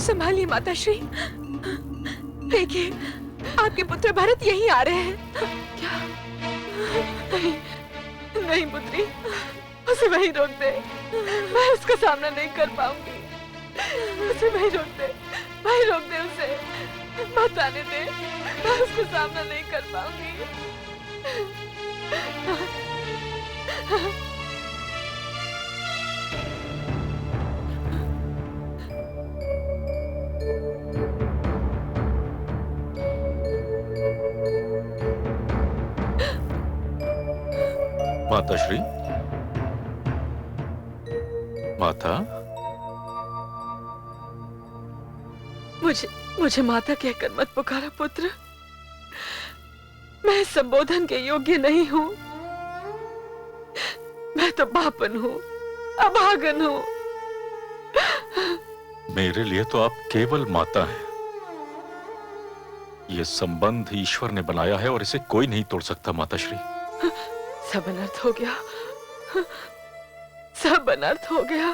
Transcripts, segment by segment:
संभालिए माताश्री। देखिए, आपके पुत्र भरत यहीं आ रहे हैं। क्या? नहीं, नहीं पुत्री, उसे वहीं रोक दे। मैं उसका सामना नहीं कर पाऊंगी। उसे वहीं रोक दे, वहीं रोक दे उसे। मत आने दे, मैं उसका सामना नहीं कर पाऊंगी। माताश्री, माता, मुझे माता कहकर मत पुकारा पुत्र। मैं संबोधन के योग्य नहीं हूँ। मैं तो बापन हूँ, अभागन हूँ। मेरे लिए तो आप केवल माता हैं। यह संबंध ईश्वर ने बनाया है और इसे कोई नहीं तोड़ सकता माताश्री। सब अनर्थ हो गया, सब अनर्थ हो गया।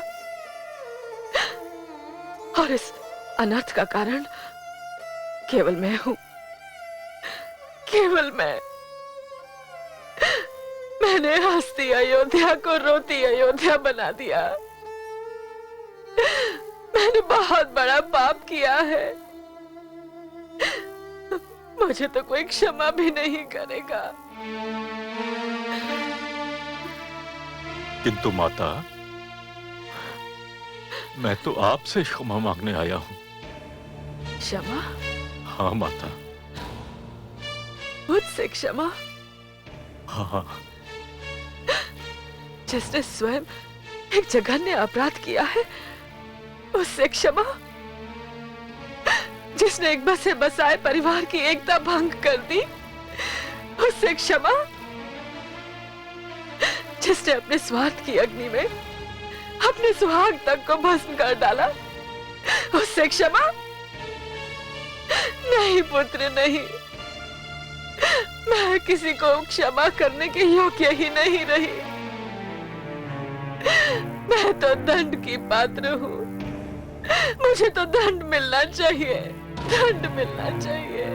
और इस अनर्थ का कारण केवल मैं हूं, केवल मैं। मैंने हंसती अयोध्या को रोती अयोध्या बना दिया। मैंने बहुत बड़ा पाप किया है। मुझे तो कोई क्षमा भी नहीं करेगा। किंतु माता, मैं तो आपसे क्षमा मांगने आया हूं। क्षमा? हाँ माता। मुझसे क्षमा? हाँ। जिसने स्वयं एक जघन्य अपराध किया है, उससे क्षमा? जिसने एक बसे बसाए परिवार की एकता भंग कर दी, उससे क्षमा? जिसने अपने स्वार्थ की अग्नि में अपने सुहाग तक को भस्म कर डाला, उससे क्षमा? नहीं पुत्र, नहीं। मैं किसी को क्षमा करने के योग्य ही नहीं रही। मैं तो दंड की पात्र हूँ। मुझे तो दंड मिलना चाहिए, दंड मिलना चाहिए।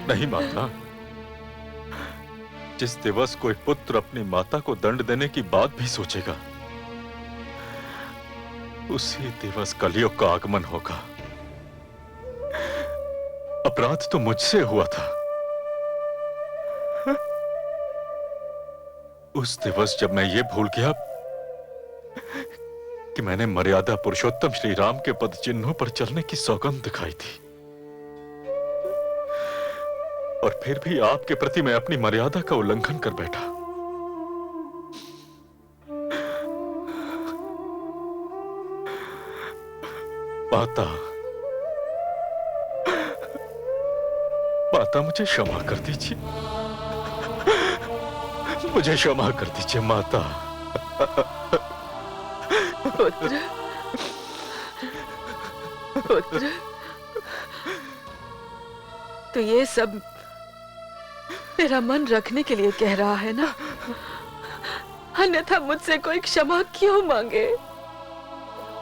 नहीं माता, जिस दिवस कोई पुत्र अपनी माता को दंड देने की बात भी सोचेगा, उसी दिवस कलयुग का आगमन होगा। अपराध तो मुझसे हुआ था। उस दिवस जब मैं ये भूल गया कि मैंने मर्यादा पुरुषोत्तम श्री राम के पद चिन्हों पर चलने की सौगंध दिखाई थी, और फिर भी आपके प्रति मैं अपनी मर्यादा का उल्लंघन कर बैठा। माता, माता मुझे क्षमा कर दीजिए, मुझे क्षमा कर दीजिए माता। पुत्र, पुत्र, तो ये सब मेरा मन रखने के लिए कह रहा है ना? अन्यथा मुझसे कोई क्षमा क्यों मांगे?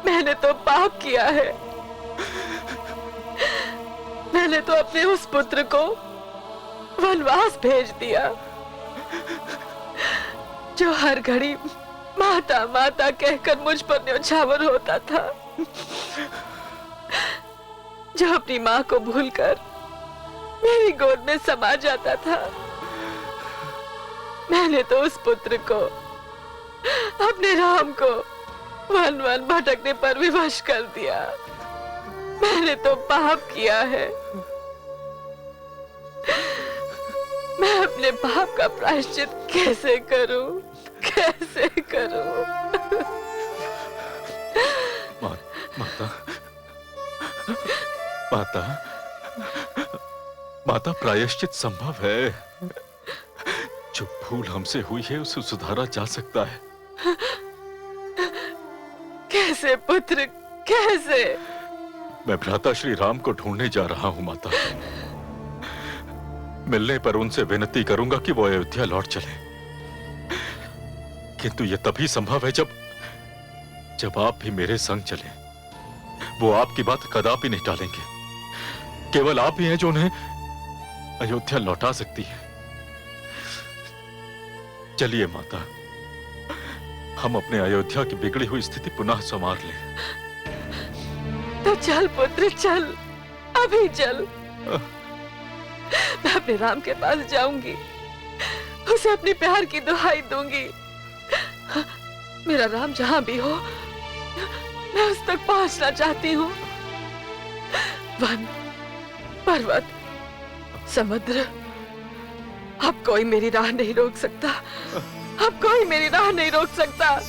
मैंने तो पाप किया है। मैंने तो अपने उस पुत्र को वनवास भेज दिया, जो हर घड़ी माता माता कहकर मुझ पर न्योछावर होता था, जो अपनी माँ को भूलकर मेरी गोद में समा जाता था। मैंने तो उस पुत्र को, अपने राम को वन वन भटकने पर विवश कर दिया। मैंने तो पाप किया है। मैं अपने पाप का प्रायश्चित कैसे करूं, कैसे करूं? माता, माता, माता, प्रायश्चित संभव है। जो भूल हमसे हुई है उसे सुधारा जा सकता है। कैसे पुत्र, कैसे? मैं भ्राता श्री राम को ढूंढने जा रहा हूं माता। मिलने पर उनसे विनती करूंगा कि वो अयोध्या लौट चले, किंतु यह तभी संभव है जब आप भी मेरे संग चलें। वो आपकी बात कदापि नहीं टालेंगे। केवल आप ही हैं जो उन्हें अयोध्या लौटा सकती है। चलिए माता, हम अपने अयोध्या की बिगड़ी हुई स्थिति पुनः संवार लें। तो चल पुत्र चल, अभी चल। मैं अपने राम के पास जाऊंगी, उसे अपने प्यार की दुहाई दूंगी। मेरा राम जहां भी हो, मैं उस तक पहुंचना चाहती हूँ। वन, पर्वत, समुद्र, अब कोई मेरी राह नहीं रोक सकता। अब कोई मेरी राह नहीं रोक सकता।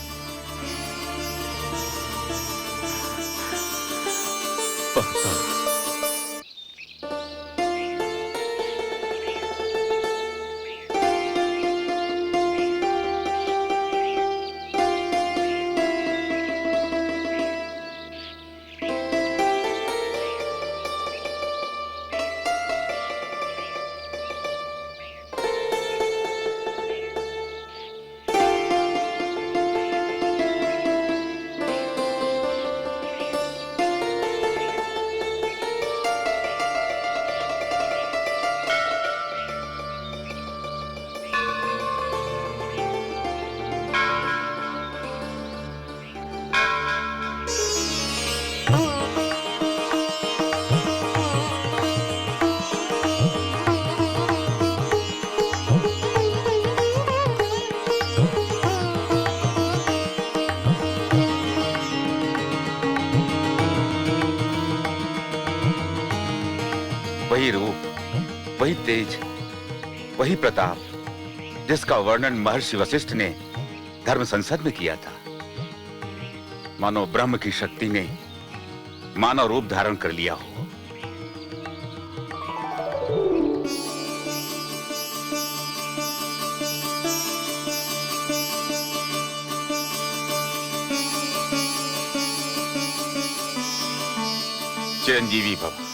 वही रूप, वही तेज, वही प्रताप जिसका वर्णन महर्षि वशिष्ठ ने धर्म संसद में किया था। मानो ब्रह्म की शक्ति ने मानव रूप धारण कर लिया हो। चिरंजीवी भव।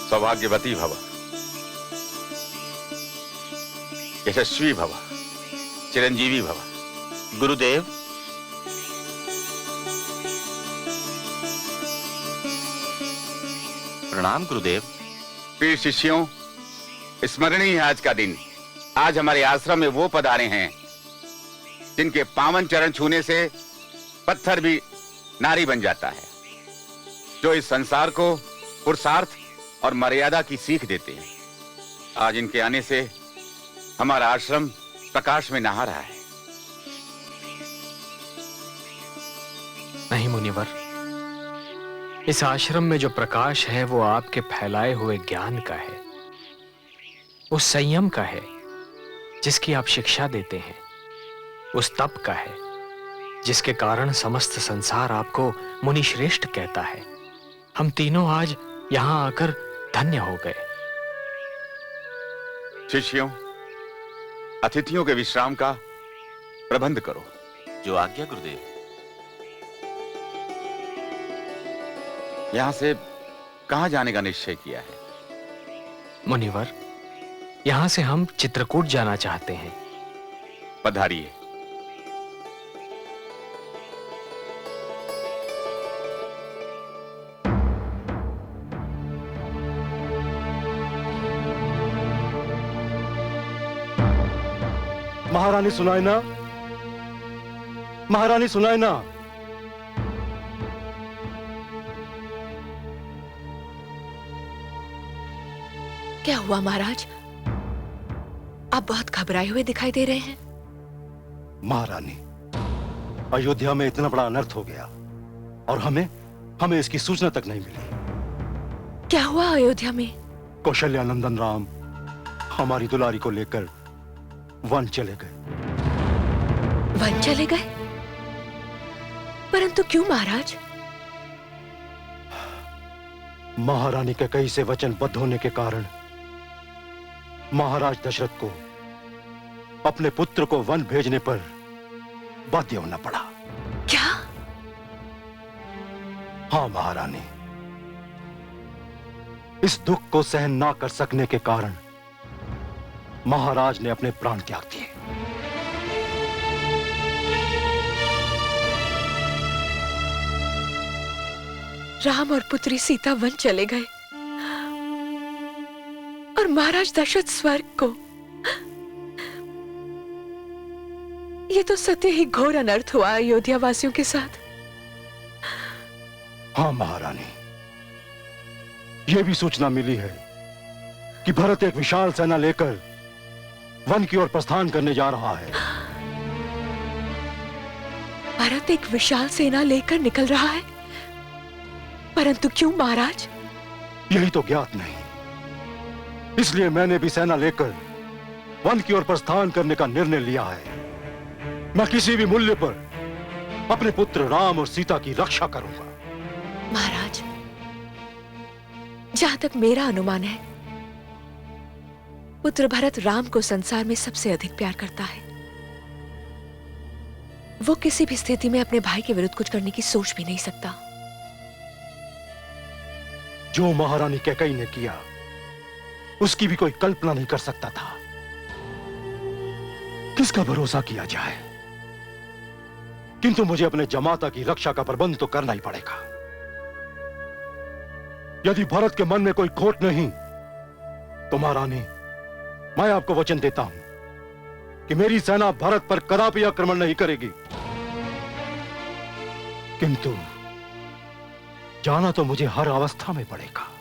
सौभाग्यवती भव, यशस्वी भव, चिरंजीवी भव। गुरुदेव, प्रणाम गुरुदेव। प्रिय शिष्यों, स्मरणीय है आज का दिन। आज हमारे आश्रम में वो पधारे हैं जिनके पावन चरण छूने से पत्थर भी नारी बन जाता है, जो इस संसार को पुरुषार्थ और मर्यादा की सीख देते हैं। आज इनके आने से हमारा आश्रम प्रकाश में नहा रहा है। नहीं मुनिवर, इस आश्रम में जो प्रकाश है वो आपके फैलाए हुए ज्ञान का है, उस संयम का है जिसकी आप शिक्षा देते हैं, उस तप का है जिसके कारण समस्त संसार आपको मुनि श्रेष्ठ कहता है। हम तीनों आज यहां आकर धन्य हो गए। शिष्यों, अतिथियों के विश्राम का प्रबंध करो। जो आज्ञा गुरुदेव। यहां से कहां जाने का निश्चय किया है? मुनिवर, यहां से हम चित्रकूट जाना चाहते हैं। पधारिए। महारानी सुनाए ना, महारानी सुनाए ना। क्या हुआ महाराज? आप बहुत घबराए हुए दिखाई दे रहे हैं। महारानी, अयोध्या में इतना बड़ा अनर्थ हो गया और हमें इसकी सूचना तक नहीं मिली। क्या हुआ अयोध्या में? कौशल्या नंदन राम हमारी दुलारी को लेकर वन चले गए। वन चले गए? परंतु क्यों महाराज? महारानी के कई से वचनबद्ध होने के कारण महाराज दशरथ को अपने पुत्र को वन भेजने पर बाध्य होना पड़ा। क्या? हाँ महारानी, इस दुख को सहन ना कर सकने के कारण महाराज ने अपने प्राण त्याग दिए। राम और पुत्री सीता वन चले गए और महाराज दशरथ स्वर्ग को। ये तो सत्य ही घोर अनर्थ हुआ अयोध्या वासियों के साथ। हाँ महारानी, यह भी सूचना मिली है कि भरत एक विशाल सेना लेकर वन की ओर प्रस्थान करने जा रहा है। भरत एक विशाल सेना लेकर निकल रहा है, परंतु क्यों महाराज? यही तो ज्ञात नहीं। इसलिए मैंने भी सेना लेकर वन की ओर प्रस्थान करने का निर्णय लिया है। मैं किसी भी मूल्य पर अपने पुत्र राम और सीता की रक्षा करूंगा। महाराज, जहां तक मेरा अनुमान है, पुत्र भरत राम को संसार में सबसे अधिक प्यार करता है। वो किसी भी स्थिति में अपने भाई के विरुद्ध कुछ करने की सोच भी नहीं सकता। जो महारानी कैकेयी ने किया उसकी भी कोई कल्पना नहीं कर सकता था। किसका भरोसा किया जाए? किंतु मुझे अपने जमाता की रक्षा का प्रबंध तो करना ही पड़ेगा। यदि भरत के मन में कोई खोट नहीं तो महारानी, मैं आपको वचन देता हूं कि मेरी सेना भरत पर कदापि आक्रमण नहीं करेगी। किंतु जाना तो मुझे हर अवस्था में पड़ेगा।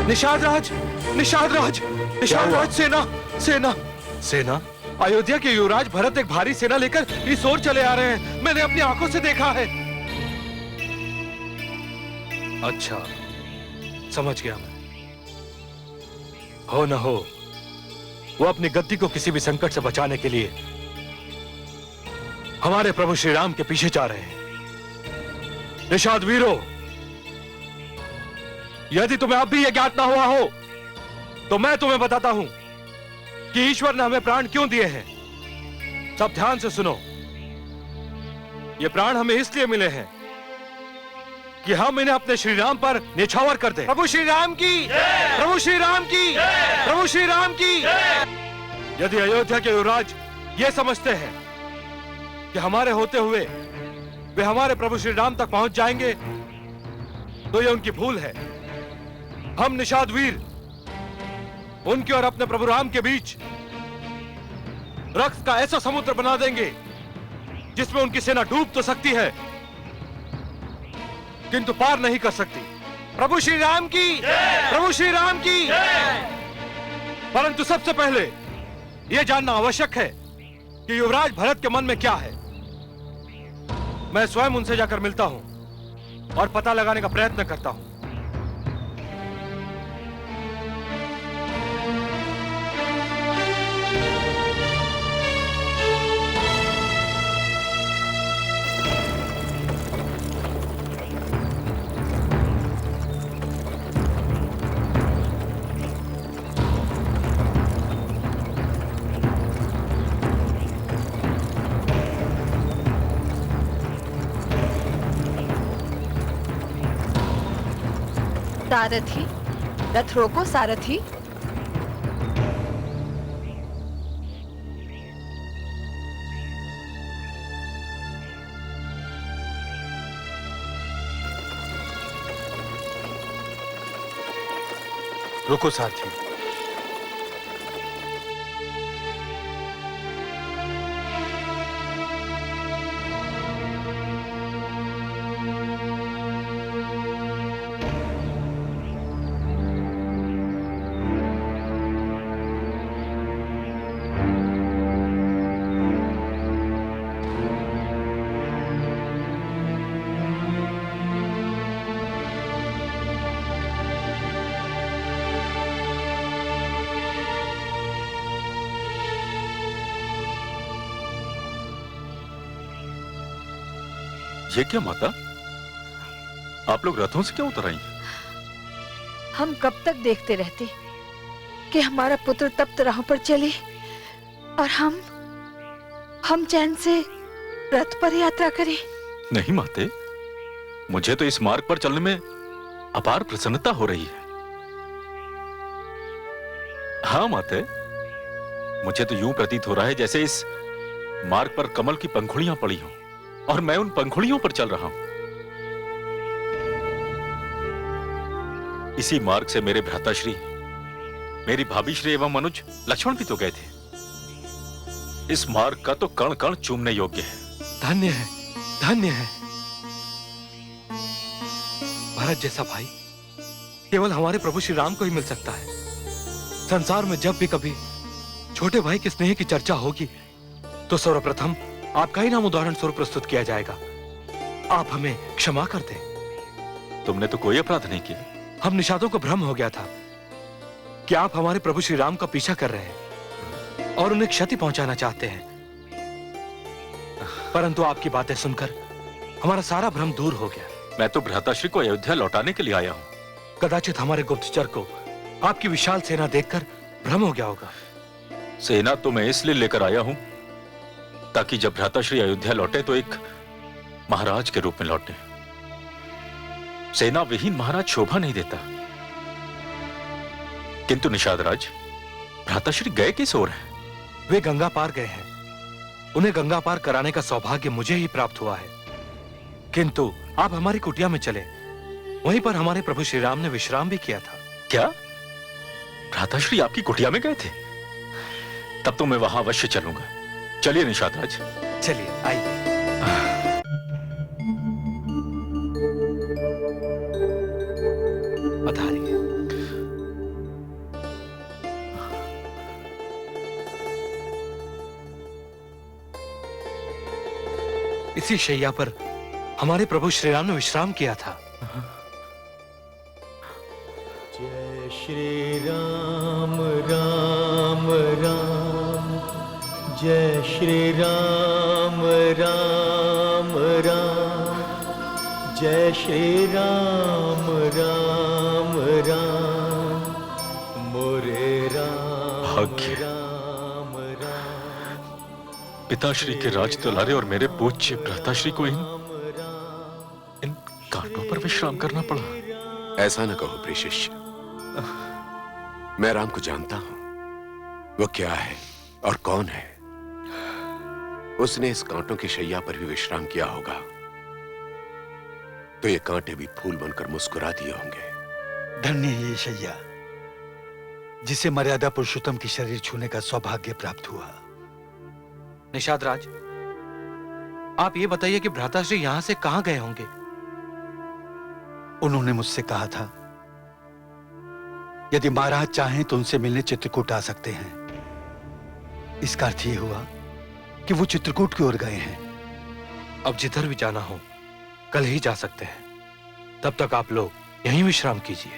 निषाद राज, निषाद राज, निषाद राज, सेना सेना सेना। अयोध्या के युवराज भरत एक भारी सेना लेकर इस ओर चले आ रहे हैं। मैंने अपनी आंखों से देखा है। अच्छा, समझ गया मैं। हो न हो वो अपनी गद्दी को किसी भी संकट से बचाने के लिए हमारे प्रभु श्री राम के पीछे जा रहे हैं। निषाद वीरों, यदि तुम्हें अब भी यह ज्ञात ना हुआ हो तो मैं तुम्हें बताता हूं कि ईश्वर ने हमें प्राण क्यों दिए हैं। सब ध्यान से सुनो। ये प्राण हमें इसलिए मिले हैं कि हम इन्हें अपने श्री राम पर निछावर कर दें। प्रभु श्री राम की, प्रभु श्री राम की, प्रभु श्री राम की। यदि अयोध्या के युवराज ये समझते हैं कि हमारे होते हुए वे हमारे प्रभु श्री राम तक पहुंच जाएंगे तो ये उनकी भूल है। हम निषाद वीर उनके और अपने प्रभु राम के बीच रक्त का ऐसा समुद्र बना देंगे जिसमें उनकी सेना डूब तो सकती है किंतु पार नहीं कर सकती। प्रभु श्री राम की, प्रभु श्री राम की। परंतु सबसे पहले यह जानना आवश्यक है कि युवराज भरत के मन में क्या है। मैं स्वयं उनसे जाकर मिलता हूं और पता लगाने का प्रयत्न करता हूं। सारथी, रथ रोको सारथी। रुको सारथी। ये क्या माता, आप लोग रथों से क्यों उतर आई? हम कब तक देखते रहते कि हमारा पुत्र तप्त राहों पर चले और हम चैन से रथ पर यात्रा करें? नहीं माते, मुझे तो इस मार्ग पर चलने में अपार प्रसन्नता हो रही है। हाँ माते, मुझे तो यूं प्रतीत हो रहा है जैसे इस मार्ग पर कमल की पंखुड़ियां पड़ी हों और मैं उन पंखुड़ियों पर चल रहा हूं। इसी मार्ग से मेरे भ्राताश्री, मेरी भाभीश्री एवं अनुज लक्ष्मण भी तो गए थे। इस मार्ग का तो कण कण चूमने योग्य है। धन्य है, धन्य है। भरत जैसा भाई केवल हमारे प्रभु श्री राम को ही मिल सकता है। संसार में जब भी कभी छोटे भाई के स्नेह की चर्चा होगी तो सर्वप्रथम आपका ही नाम उदाहरण स्वरूप प्रस्तुत किया जाएगा। आप हमें क्षमा कर दें। तुमने तो कोई अपराध नहीं किया। हम निषादों को भ्रम हो गया था कि आप हमारे प्रभु श्री राम का पीछा कर रहे हैं और उन्हें क्षति पहुंचाना चाहते हैं, परंतु आपकी बातें सुनकर हमारा सारा भ्रम दूर हो गया। मैं तो भ्राताश्री को अयोध्या लौटाने के लिए आया हूं। कदाचित हमारे गुप्तचर को आपकी विशाल सेना देखकर भ्रम हो गया होगा। सेना तो मैं इसलिए लेकर आया हूं ताकि जब भ्राताश्री अयोध्या लौटे तो एक महाराज के रूप में लौटे। सेना विहीन महाराज शोभा नहीं देता। किंतु निषाद राज, भ्राताश्री गए किस ओर हैं? वे गंगा पार गए हैं। उन्हें गंगा पार कराने का सौभाग्य मुझे ही प्राप्त हुआ है। किंतु आप हमारी कुटिया में चले, वहीं पर हमारे प्रभु श्री राम ने विश्राम भी किया था। क्या भ्राताश्री आपकी कुटिया में गए थे? तब तो मैं वहां अवश्य चलूंगा। चलिए निषाद राज। चलिए आइए। पधारिए। इसी शैया पर हमारे प्रभु श्री राम ने विश्राम किया था। जय श्री राम राम राम, जय श्री राम राम राम, जय श्री राम राम राम, मोरे राम भाग्य। राम राम। पिताश्री के राज दुलारे और मेरे पूज्य भ्राताश्री को इन कांटों पर विश्राम करना पड़ा। ऐसा न कहो प्रिय शिष्य, मैं राम को जानता हूं। वो क्या है और कौन है। उसने इस कांटों की शैया पर भी विश्राम किया होगा तो ये कांटे भी फूल बनकर मुस्कुरा दिए होंगे। धन्य है ये शैया जिसे मर्यादा पुरुषोत्तम की शरीर छूने का सौभाग्य प्राप्त हुआ। निषाद राज, आप ये बताइए कि भ्राताश्री यहां से कहां गए होंगे? उन्होंने मुझसे कहा था यदि महाराज चाहें तो उनसे मिलने चित्रकूट आ सकते हैं। इसका अर्थ ये हुआ कि वो चित्रकूट की ओर गए हैं। अब जिधर भी जाना हो कल ही जा सकते हैं। तब तक आप लोग यहीं विश्राम कीजिए।